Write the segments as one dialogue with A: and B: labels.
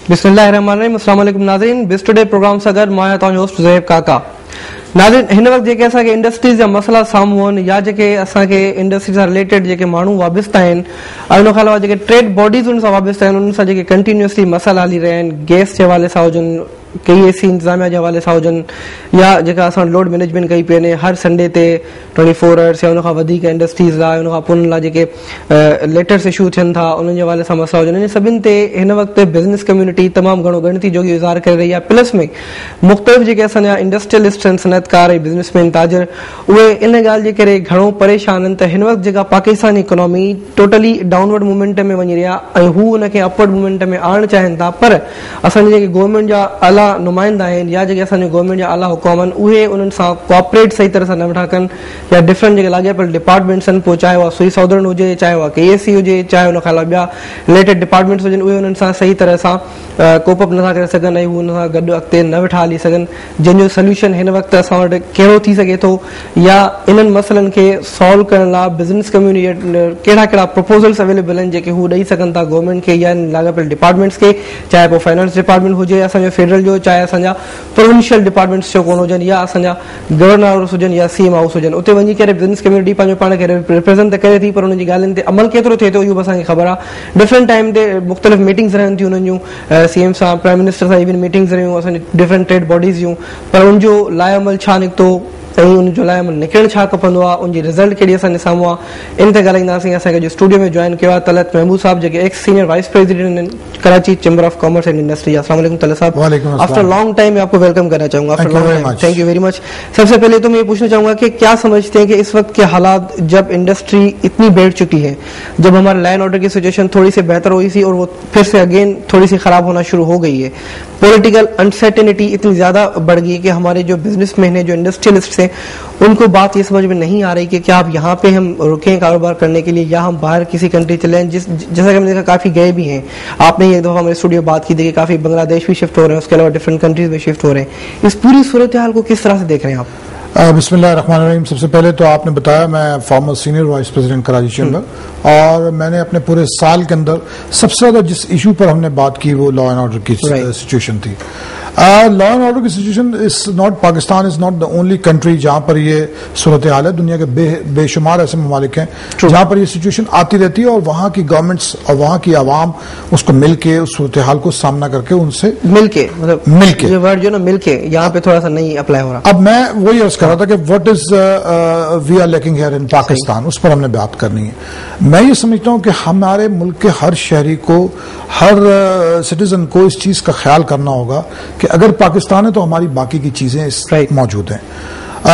A: बिस्मिल्लाहिर्रहमानिर्रहीम। अस्सलाम वालेकुम नाज़रीन, बिस टुडे प्रोग्राम सां गॾु मां आहियां तव्हांजो होस्ट ज़ुहैब काका। नाज़रीन, हिन वक़्तु जेके असांखे इंडस्ट्रीज़ जा मसइला साम्हूं आहिनि या जेके असांखे इंडस्ट्री सां रिलेटेड जेके माण्हू वाबस्ता आहिनि ऐं उन खां अलावा जेके ट्रेड बॉडीज़ उन सां वाबस्ता आहिनि, उन सां जेके कंटिन्यूअसली मसइला हली रहिया आहिनि, गैस जे हवाले सां हुजनि, KEC इंतज़ामिया जे हवाले सां हुजनि, या जेका असां लोड मैनेजमेंट कई पई वञे हर संडे ते 24 आवर्स या उन खां वधीक इंडस्ट्रीज़ लाइ, उन खां पोइ उन लाइ जेके लेटर्स इशू थियनि था उन्हनि जे हवाले सां मसइला हुजनि, इन सभिनि ते हिन वक़्तु बिज़नेस कम्युनिटी तमामु घणो ॻणती जो की इज़हार करे रही आहे। प्लस में मुख़्तलिफ़ जेके असांजा इंडस्ट्रियलिस्ट आहिनि, सनअतकार ऐं बिज़नेसमैन ताजर, उहे इन ॻाल्हि जे करे घणो परेशान आहिनि त हिन वक़्तु जेका Pakistan economy totally downward movement में वञी रही आहे ऐं हू उनखे अपवर्ड मूवमेंट में आणणु चाहिनि था, पर असांजे जेके गवर्नमेंट जा आला नुमाइंदा आहिनि या जेके असांजे गवर्नमेंट जा आला हुकुम आहिनि, उहे उन्हनि सां कोऑपरेट सही तरह सां न वेठा कनि, या डिफरेंट जेके लाॻापियल डिपार्टमेंट्स आहिनि, पोइ चाहे उहा सुई सौदरन हुजे, चाहे उहा KEC हुजे, चाहे उन खां अलावा ॿिया रिलेटेड डिपार्टमेंट्स हुजनि, उहे उन्हनि सां सही तरह सां कोप अप नथा करे सघनि ऐं उन सां गॾु अॻिते न वेठा हली सघनि, जंहिंजो सोल्यूशन हिन वक़्तु असां वटि कहिड़ो थी सघे थो, या इन्हनि मसइलनि खे सॉल्व करण लाइ बिज़नेस कम्युनिटी कहिड़ा कहिड़ा प्रपोज़ल्स अवेलेबल आहिनि जेके हू ॾेई सघनि था गवर्नमेंट खे या लाॻापियल डिपार्टमेंट्स खे, चाहे पोइ फाइनेंस डिपार्टमेंट हुजे असांजो फेडरल जो, चाहे असांजा प्रोविंशियल डिपार्टमेंट्स जो कोन हुजनि, या असांजा गवर्नर हाउस हुजनि या CM हाउस हुजनि। उते वञी करे बिज़नेस कम्युनिटी पंहिंजो पाण खे रिप्रेज़ेंट त करे थी, पर उन्हनि जी ॻाल्हियुनि ते अमल केतिरो थिए थो इहो बि असांखे ख़बर आहे। डिफरेंट टाइम ते मुख़्तलिफ़ मीटिंग्स रहनि थियूं उन्हनि जूं, CM सां, प्राइम मिनिस्टर सां इवन मीटिंग्स रहियूं असांजी डिफरेंट ट्रेड बॉडीज़ जूं, पर उनजो लाइ अमल छा निकितो ऐं उनजो लाइ अमल निकिरणु छा खपंदो आहे, उनजी रिज़ल्ट कहिड़ी असांजे साम्हूं आहे, इन ते ॻाल्हाईंदासीं। असांखे जो स्टूडियो में जॉइन कयो आहे तलत महमूद साहब, जेके एक्स सीनियर वाइस प्रेसिडेंट आहिनि Karachi chamber of commerce and industry. अस्सलाम वालेकुम तलत साहब, आफ्टर लॉन्ग टाइम मैं आपको वेलकम करना चाहूँगा। Thank you very much. सबसे पहले तो मैं ये पूछना चाहूँगा कि क्या समझते हैं कि इस वक्त के हालात, जब इंडस्ट्री इतनी बैठ चुकी है, जब हमारे लैंड ऑर्डर की सिचुएशन थोड़ी सी बेहतर हुई थी और वो फिर से अगेन थोड़ी सी खराब होना शुरू हो गई है, पॉलिटिकल अनसर्टेनिटी इतनी ज़्यादा बढ़ गई कि हमारे जो बिजनेसमैन हैं, जो इंडस्ट्रियलिस्ट हैं, उनको बात ये समझ में नहीं आ रही कि क्या आप यहाँ पे हम रुकें कारोबार करने के लिए या हम बाहर किसी कंट्री चले जाएं, जैसा कि हमने देखा काफ़ी गए भी हैं। आपने एक दफ़ा हमारे स्टूडियो बात की थी कि काफ़ी बांग्लादेश भी शिफ्ट हो रहे हैं, उसके अलावा डिफरेंट कंट्रीज में शिफ्ट हो रहे हैं। इस पूरी सूरत हाल को किस तरह से देख रहे हैं आप?
B: बिस्मिल्लाहिर्रहमानिर्रहीम। सबसे पहले तो आपने बताया मैं farmer senior vice president Karachi chamber, और मैंने अपने पूरे साल के अंदर सबसे ज़्यादा जिस इशू पर हमने बात की वो लॉ एंड ऑर्डर की सिचुएशन थी। लॉ एंड ऑर्डर की situation is not, Pakistan is not the only country जहाँ पर ये सूरत हाल है। दुनिया के बेशुमार ऐसे ममालिक हैं जहाँ पर ये सिचुएशन आती रहती है और वहाँ की गवर्नमेंट्स और वहाँ की आवाम उसको मिल के उस सूरत हाल को सामना करके उनसे
A: मिलके, मतलब मिलके, ये वर्ड जो ना मिलके यहाँ पे थोड़ा सा नहीं अप्लाई हो रहा।
B: अब मैं वही अर्ज कर रहा था कि what is we are lacking here in Pakistan, उस पर हमने बात करनी है। मैं ये समझता हूँ कि हमारे मुल्क के हर शहरी को, हर सिटीजन को इस चीज का ख्याल करना होगा कि अगर पाकिस्तान है तो हमारी बाकी की चीजें मौजूद हैं।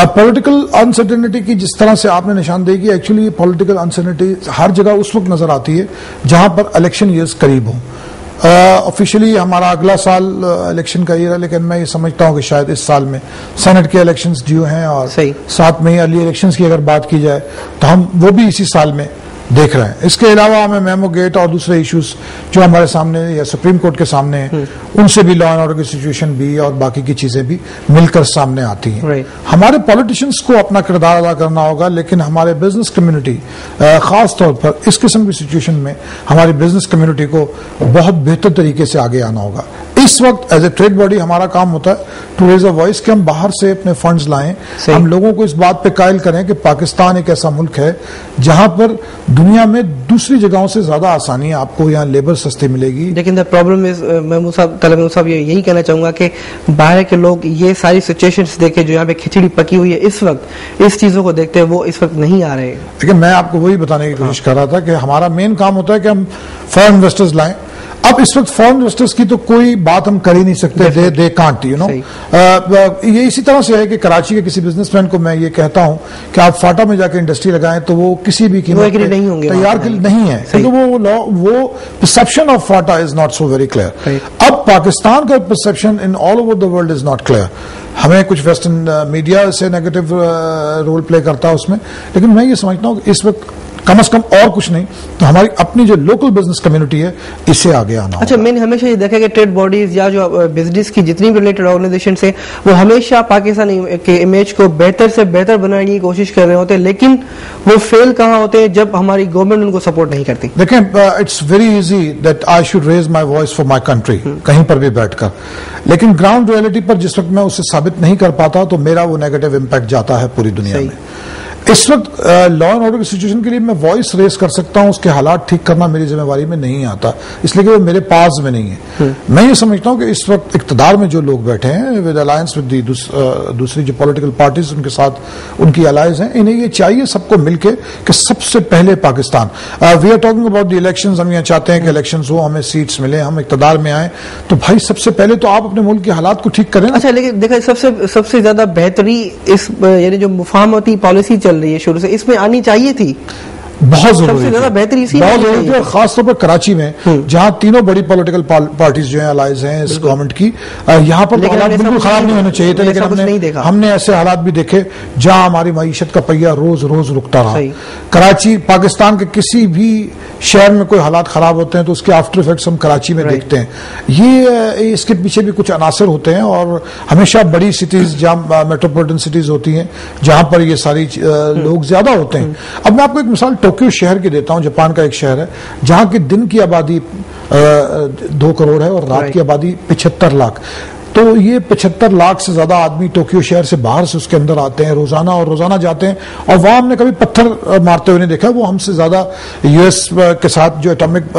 B: पॉलिटिकल अनसर्टेनिटी की जिस तरह से आपने निशानदेही की, एक्चुअली पॉलिटिकल अनसर्टेनिटी हर जगह उस वक्त नजर आती है जहां पर इलेक्शन ईयर्स करीब हों। ऑफिशियली हमारा अगला साल इलेक्शन का ईयर है, लेकिन मैं ये समझता हूँ कि शायद इस साल में सेनेट के इलेक्शंस ड्यू हैं और साथ में ही अर्ली इलेक्शंस की अगर बात की जाए तो हम वो भी इसी साल में देख रहे हैं। इसके अलावा हमें मेमो गेट और दूसरे इश्यूज जो हमारे सामने या सुप्रीम कोर्ट के सामने हैं, उनसे भी लॉ एंड ऑर्डर की सिचुएशन भी और बाकी की चीजें भी मिलकर सामने आती हैं। हमारे पॉलिटिशियंस को अपना किरदार अदा करना होगा, लेकिन हमारे बिजनेस कम्युनिटी खास तौर पर इस किस्म की सिचुएशन में हमारी बिजनेस कम्युनिटी को बहुत बेहतर तरीके से आगे आना होगा। इस वक्त एज ए ट्रेड बॉडी हमारा काम होता है टू रेज अ वॉइस कि हम बाहर से अपने फंड्स लाएं, हम लोगों को इस बात पे कायल करें कि पाकिस्तान एक ऐसा मुल्क है जहां पर दुनिया में दूसरी जगहों से ज्यादा आसानी है, आपको यहाँ लेबर सस्ती मिलेगी।
A: लेकिन द प्रॉब्लम इज, महमूद साहब यही कहना चाहूंगा कि बाहर के लोग ये सारी सिचुएशंस देखे जो यहाँ पे खिचड़ी पकी हुई है इस वक्त, इस चीजों को देखते हैं वो इस वक्त नहीं आ रहे।
B: लेकिन मैं आपको वही बताने की कोशिश कर रहा था कि हमारा मेन काम होता है कि हम फॉरेन इन्वेस्टर्स लाएं। अब इस वक्त फॉरेन इन्वेस्टर्स की तो कोई बात हम कर ही नहीं सकते, दे कांट, यू नो। ये इसी तरह से है कि कराची के किसी बिजनेसमैन को मैं ये कहता हूं कि आप फाटा में जाकर इंडस्ट्री लगाएं तो वो किसी भी कीमत पे तैयार नहीं है, क्योंकि वो perception of Phata is not so very clear. अब पाकिस्तान का perception in all over the world is not clear. हमें कुछ वेस्टर्न मीडिया से नेगेटिव रोल प्ले करता है उसमें, लेकिन मैं ये समझता हूँ कि इस वक्त کم از کم اور کچھ نہیں تو ہماری اپنی جو لوکل بزنس کمیونٹی ہے اسے آگے آنا.
A: اچھا, میں نے ہمیشہ یہ دیکھا کہ ٹریڈ باڈیز یا جو بزنس کی جتنی بھی ریلیٹڈ آرگنائزیشنس ہیں وہ ہمیشہ پاکستان کے امیج کو بہتر سے بہتر بنانے کی کوشش کر رہے ہوتے ہیں, لیکن وہ فیل کہاں ہوتے ہیں جب ہماری گورنمنٹ ان کو سپورٹ نہیں کرتی.
B: دیکھیں, it's very easy that I should raise my voice for my country کہیں پر بھی بیٹھ کر, لیکن گراؤنڈ ریئلٹی پر جس وقت میں اسے ثابت نہیں کر پاتا تو میرا وہ نیگیٹو امپیکٹ جاتا ہے پوری دنیا میں. اس وقت لا اینڈ آرڈر کی سچویشن کے لیے میں وائس ریز کر سکتا ہوں, اس کے حالات ٹھیک کرنا میری ذمہ داری میں نہیں آتا, اس لیے کہ وہ میرے پاس میں نہیں ہے. میں یہ سمجھتا ہوں کہ اس وقت اقتدار میں جو لوگ بیٹھے ہیں ود الائنس ود دی دوسری جو پولیٹیکل پارٹیز ان کے ساتھ ان کی الائز ہیں, انہیں یہ چاہیے سب کو مل کے کہ سب سے پہلے Pakistan, we are talking about the elections, ہم یہ چاہتے ہیں کہ الیکشنز ہو, ہمیں سیٹس ملیں, ہم اقتدار میں آئیں, تو بھائی سب سے پہلے تو آپ اپنے ملک کے حالات کو ٹھیک کریں.
A: اچھا, لیکن دیکھیں سب سے زیادہ بہتری اس یعنی جو مفاہمتی پالیسی چل رہی ہے شروع سے اس میں آنی چاہیے تھی,
B: بہت ضروری
A: ہے,
B: بہت ضروری ہے, اور خاص طور پر کراچی میں جہاں تینوں بڑی پولیٹیکل پارٹیز جو ہیں الائز ہیں اس گورنمنٹ کی, یہاں پر حالات بالکل خراب نہیں ہونے چاہیے تھے, لیکن ہم نے ایسے حالات بھی دیکھے جہاں ہماری معیشت کا پہیہ روز روز رکتا رہا. کراچی پاکستان کے کسی بھی شہر میں کوئی حالات خراب ہوتے ہیں تو اس کے آفٹر افیکٹس ہم کراچی میں دیکھتے ہیں. یہ اس کے پیچھے بھی کچھ عناصر ہوتے ہیں, اور ہمیشہ بڑی سٹیز جہاں میٹروپولیٹن سٹیز ہوتی ہیں جہاں پر یہ ساری لوگ زیادہ ہوتے ہیں. اب میں آپ کو ایک مثال ٹوکیو شہر کی دیتا ہوں, جاپان کا ایک شہر ہے جہاں کی دن کی آبادی 2 کروڑ ہے اور رات کی آبادی 75 لاکھ. تو یہ 75 لاکھ سے زیادہ آدمی ٹوکیو شہر سے باہر سے اس کے اندر آتے ہیں روزانہ, اور روزانہ جاتے ہیں, اور وہاں ہم نے کبھی پتھر مارتے ہوئے نہیں دیکھا. وہ ہم سے زیادہ یو ایس کے ساتھ جو ایٹمک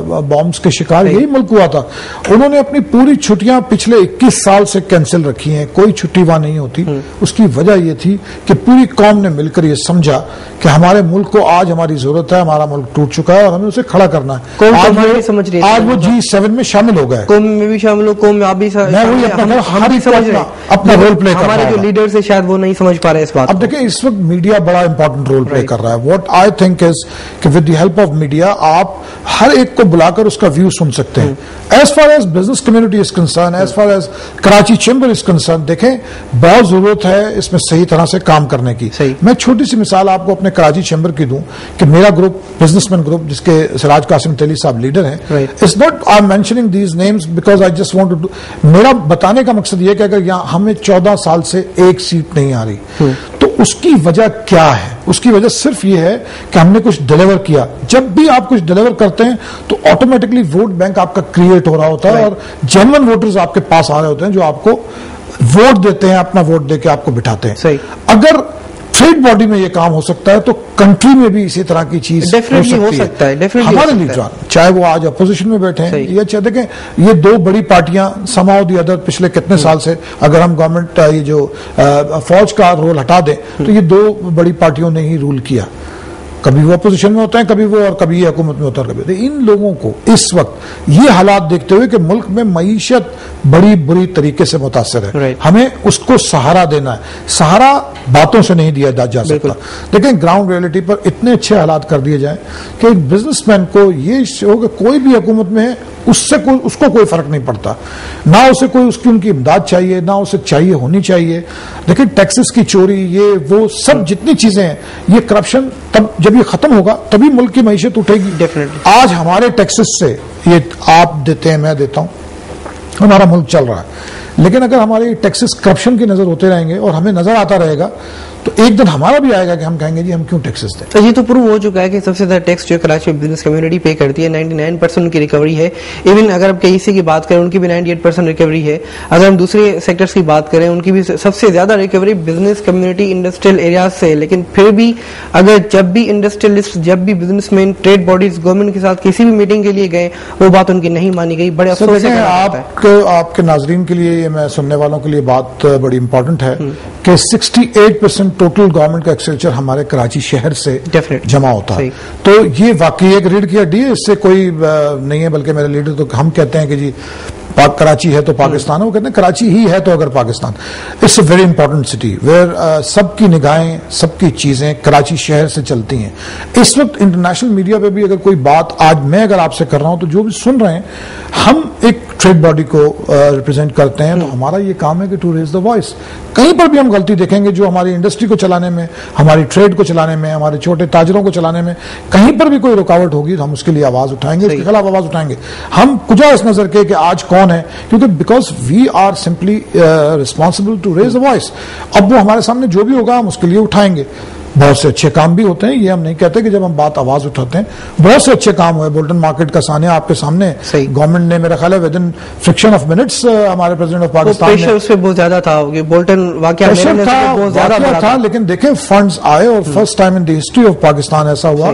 B: بامبس کے شکار یہی ملک ہوا تھا. انہوں نے اپنی پوری چھٹیاں پچھلے 21 سال سے کینسل رکھی ہیں, کوئی چھٹی وہاں نہیں ہوتی. اس کی وجہ یہ تھی کہ پوری قوم نے مل کر یہ سمجھا کہ ہمارے ملک کو آج ہماری ضرورت ہے, ہمارا ملک ٹوٹ چکا ہے اور ہمیں اسے کھڑا کرنا ہے. آج وہ G7 میں شامل ہو گئے,
A: قوم میں بھی شامل ہو, قوم میں آپ بھی
B: اپنا رول پلے کر رہا ہے.
A: ہمارے جو لیڈرز ہیں شاید وہ نہیں سمجھ پا رہے اس بات.
B: اب دیکھیں اس وقت میڈیا بڑا امپورٹنٹ رول پلے کر رہا ہے. واٹ آئی تھنک از کہ with the help of media آپ ہر ایک کو بلا کر اس کا ویو سن سکتے ہیں. As far as business community is concern, as far as Karachi chamber is concern, دیکھیں بہت ضرورت ہے اس میں صحیح طرح سے کام کرنے کی. میں چھوٹی سی مثال آپ کو اپنے کراچی چیمبر کی دوں کہ میرا گروپ بزنس مین گروپ جس کے سراج قاسم تیلی صاحب لیڈر ہیں, it's not I am mentioning these names because I just want to do, میرا بتانے کا مقصد یہ کہ اگر یہاں ہمیں 14 سال سے ایک سیٹ نہیں آ رہی تو اس کی وجہ کیا ہے. اس کی وجہ صرف یہ ہے کہ ہم نے کچھ ڈیلیور کیا. جب بھی آپ کچھ ڈیلیور کرتے ہیں تو آٹومیٹکلی ووٹ بینک آپ کا کریٹ ہو رہا ہوتا ہے, اور جینوئن ووٹرز آپ کے پاس آ رہے ہوتے ہیں جو آپ کو ووٹ دیتے ہیں, اپنا ووٹ دے کے آپ کو بٹھاتے ہیں. اگر ٹریڈ باڈی میں یہ کام ہو سکتا ہے تو کنٹری میں بھی اسی طرح کی چیز ہو سکتی ہے. ہمارے لیڈران چاہے وہ آج اپوزیشن میں بیٹھے ہیں یا چاہے دیکھیں یہ 2 بڑی پارٹیاں سما دی ادر پچھلے کتنے سال سے, اگر ہم گورنمنٹ یہ جو فوج کا رول ہٹا دیں تو یہ 2 بڑی پارٹیوں نے ہی رول کیا. کبھی وہ اپوزیشن میں ہوتے ہیں, کبھی وہ, اور کبھی یہ حکومت میں ہوتا ہے, کبھی. ان لوگوں کو اس وقت یہ حالات دیکھتے ہوئے کہ ملک میں معیشت بڑی بری طریقے سے متاثر ہے, ہمیں اس کو سہارا دینا ہے. سہارا باتوں سے نہیں دیا جا سکتا. دیکھیں گراؤنڈ ریئلٹی پر اتنے اچھے حالات کر دیے جائیں کہ ایک بزنس مین کو یہ ہو کہ کوئی بھی حکومت میں ہے اس کو کوئی فرق نہیں پڑتا, نہ اسے کوئی اس کی ان کی امداد چاہیے, نہ اسے چاہیے ہونی چاہیے. دیکھیں ٹیکسز کی چوری, یہ وہ سب جتنی چیزیں ہیں, یہ کرپشن تب جب یہ ختم ہوگا تبھی ملک کی معیشت اٹھے گی. آج ہمارے ٹیکسز سے یہ آپ دیتے ہیں, میں دیتا ہوں, ہمارا ملک چل رہا ہے, لیکن اگر ہمارے ٹیکسز کرپشن کی نظر ہوتے رہیں گے اور ہمیں نظر آتا رہے گا تو ایک دن ہمارا بھی آئے گا کہ ہم کہیں گے جی ہم کیوں ٹیکسز دیں.
A: تو یہ تو پروو ہو چکا ہے کہ سب سے زیادہ ٹیکس جو کراچی بزنس کمیونٹی پے کرتی ہے 99% ان کی ریکوری ہے. ایون اگر آپ KEC کی بات کریں ان کی بھی 98% ریکوری ہے. اگر ہم دوسرے سیکٹرز کی بات کریں ان کی بھی سب سے زیادہ recovery business community industrial areas سے. لیکن پھر بھی اگر جب بھی انڈسٹریلسٹ, جب بھی businessman, trade bodies government کے ساتھ کسی بھی میٹنگ کے لیے گئے وہ بات ان کی نہیں مانی گئی. بڑے افسوس سے
B: آپ کے ناظرین کے لیے, میں سننے والوں کے لیے بات بڑی امپورٹنٹ ہے کہ 68% ٹوٹل گورنمنٹ کا ایکسپینڈیچر ہمارے کراچی شہر سے جمع ہوتا ہے. تو یہ واقعی ایک ریڈ کیا ڈی, اس سے کوئی نہیں ہے, بلکہ میرے لیڈر تو ہم کہتے ہیں کہ جی کراچی ہے تو پاکستان ہے, وہ کہتے ہیں کراچی ہی ہے تو اگر Pakistan. It's a very important city where سب کی نگاہیں, سب کی چیزیں کراچی شہر سے چلتی ہیں. اس وقت انٹرنیشنل میڈیا پہ بھی اگر کوئی بات آج میں اگر آپ سے کر رہا ہوں تو جو بھی سن رہے ہیں, ہم ایک ट्रेड बॉडी को रिप्रेजेंट करते हैं, तो हमारा ये काम है कि टू रेज द वॉइस. कहीं पर भी हम गलती देखेंगे जो हमारी इंडस्ट्री को चलाने में, हमारी ट्रेड को चलाने में, हमारे छोटे ताजरों को चलाने में कहीं पर भी कोई रुकावट होगी तो हम उसके लिए आवाज उठाएंगे, उसके खिलाफ आवाज उठाएंगे. हम कुछ इस नजर के कि आज कौन है, क्योंकि because we are simply responsible to raise the voice. अब वो हमारे सामने जो भी होगा हम उसके लिए उठाएंगे. बहुत से अच्छे काम भी होते हैं, ये हम नहीं कहते कि जब हम बात आवाज उठाते हैं, बहुत से अच्छे काम हुए. बोल्टन मार्केट का सानिया आपके सामने, गवर्नमेंट ने मेरा ख्याल है with in friction of minutes हमारे प्रेसिडेंट ऑफ पाकिस्तान
A: प्रेशर उस पे बहुत ज्यादा था. बोल्टन वाकया
B: था, लेकिन देखें फंड्स आए और first time in the history of Pakistan ऐसा हुआ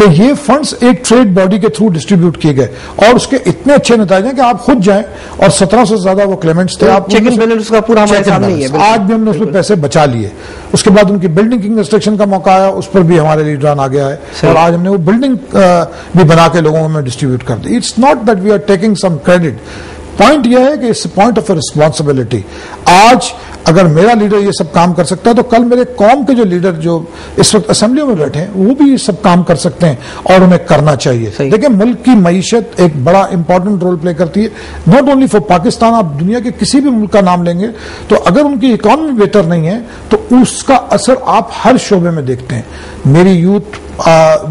B: कि ये फंड्स एक ट्रेड बॉडी के थ्रू डिस्ट्रीब्यूट किए गए और उसके इतने अच्छे नतीजे हैं कि आप खुद जाएं और 1700 से ज्यादा वो क्लेमेंट्स थे. आप
A: चेक एंड बैलेंस का पूरा हमारे सामने ही है.
B: आज भी हमने उसमें पैसे बचा लिए. उसके बाद उनकी बिल्डिंग की कंस्ट्रक्शन का मौका आया, उस पर भी हमारे लीडरान आ गया है और आज हमने वो बिल्डिंग भी बना के लोगों में डिस्ट्रीब्यूट कर दी. It's not that we are taking some credit. Point यह है कि इट्स पॉइंट ऑफ रिस्पॉन्सिबिलिटी. आज अगर मेरा लीडर ये सब काम कर सकता है तो कल मेरे कौम के जो लीडर जो इस वक्त असेंबलियों में बैठे हैं वो भी ये सब काम कर सकते हैं और उन्हें करना चाहिए. देखिए मुल्क की मईशत एक बड़ा इंपॉर्टेंट रोल प्ले करती है, नॉट ओनली फॉर पाकिस्तान. आप दुनिया के किसी भी मुल्क का नाम लेंगे तो अगर उनकी इकॉनमी बेहतर नहीं है तो उसका असर आप हर शोबे में देखते हैं. मेरी यूथ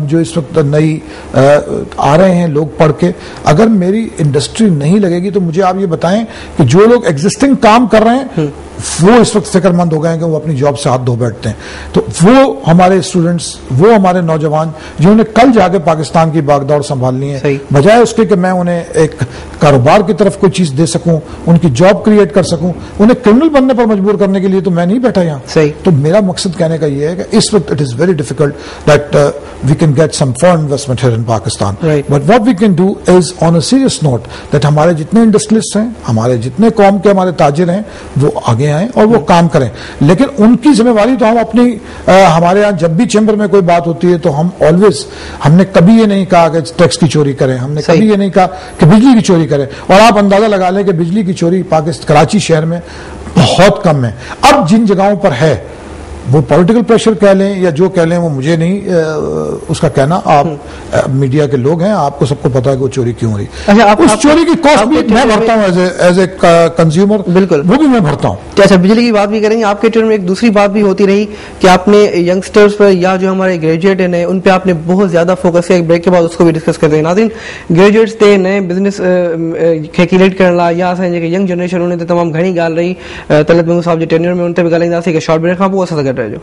B: जो इस वक्त नई आ रहे हैं लोग पढ़ के, अगर मेरी इंडस्ट्री नहीं लगेगी तो मुझे आप ये बताएं कि जो लोग एग्जिस्टिंग काम कर रहे हैं वो इस वक्त फिक्रमंद हो गए हैं कि वो अपनी जॉब से हाथ धो बैठते हैं. तो वो हमारे स्टूडेंट्स, वो हमारे नौजवान जिन्होंने कल जाके पाकिस्तान की बागदौड़ संभालनी है, बजाय उसके कि मैं उन्हें एक कारोबार की तरफ कोई चीज दे सकूं, उनकी जॉब क्रिएट कर सकूं, उन्हें क्रिमिनल बनने पर मजबूर करने के लिए तो मैं नहीं बैठा यहाँ. तो मेरा मकसद कहने का ये है कि इस वक्त it is very difficult that we can get some foreign investment here in Pakistan. But what we can do is on a serious note that हमारे जितने इंडस्ट्रियलिस्ट हैं, हमारे जितने कौम के हमारे ताजिर हैं वो आगे आएं और वो काम करें. लेकिन उनकी जिम्मेवारी तो हम अपनी हमारे यहाँ जब भी चैम्बर में कोई बात होती है तो हम ऑलवेज, हमने कभी ये नहीं कहा कि टैक्स की चोरी करें, हमने कभी ये नहीं कहा कि बिजली की चोरी करें. और आप अंदाजा लगा लें कि बिजली की चोरी पाकिस्तान कराची शहर में बहुत कम है. अब जिन जगहों पर है वो पॉलिटिकल प्रेशर कह लें या जो कह लें वो मुझे नहीं उसका कहना. आप मीडिया के लोग हैं, आपको सबको पता है कि वो चोरी क्यों हो रही. उस चोरी की कॉस्ट भी मैं भरता हूँ एज ए कंज्यूमर. बिल्कुल, वो भी मैं भरता हूँ. अच्छा, बिजली की बात भी करेंगे. आपके ट्रेड में एक दूसरी बात भी होती रही कि आपने यंगस्टर्स पर या जो हमारे ग्रेजुएट हैं नए, उन पे आपने बहुत ज्यादा फोकस किया. एक ब्रेक के बाद उसको भी डिस्कस करते हैं. नाज़रीन, ग्रेजुएट्स थे नए बिजनेस खे क्रिएट करण लाइ या असांजी यंग जनरेशन उन ते तमामु घणी ॻाल्हि रही. तलत महमूद साहब जे टेन्योर में उन ते बि ॻाल्हाईंदासीं. कि शॉर्ट ब्रेक खां पोइ असां सां गॾु रहिजो.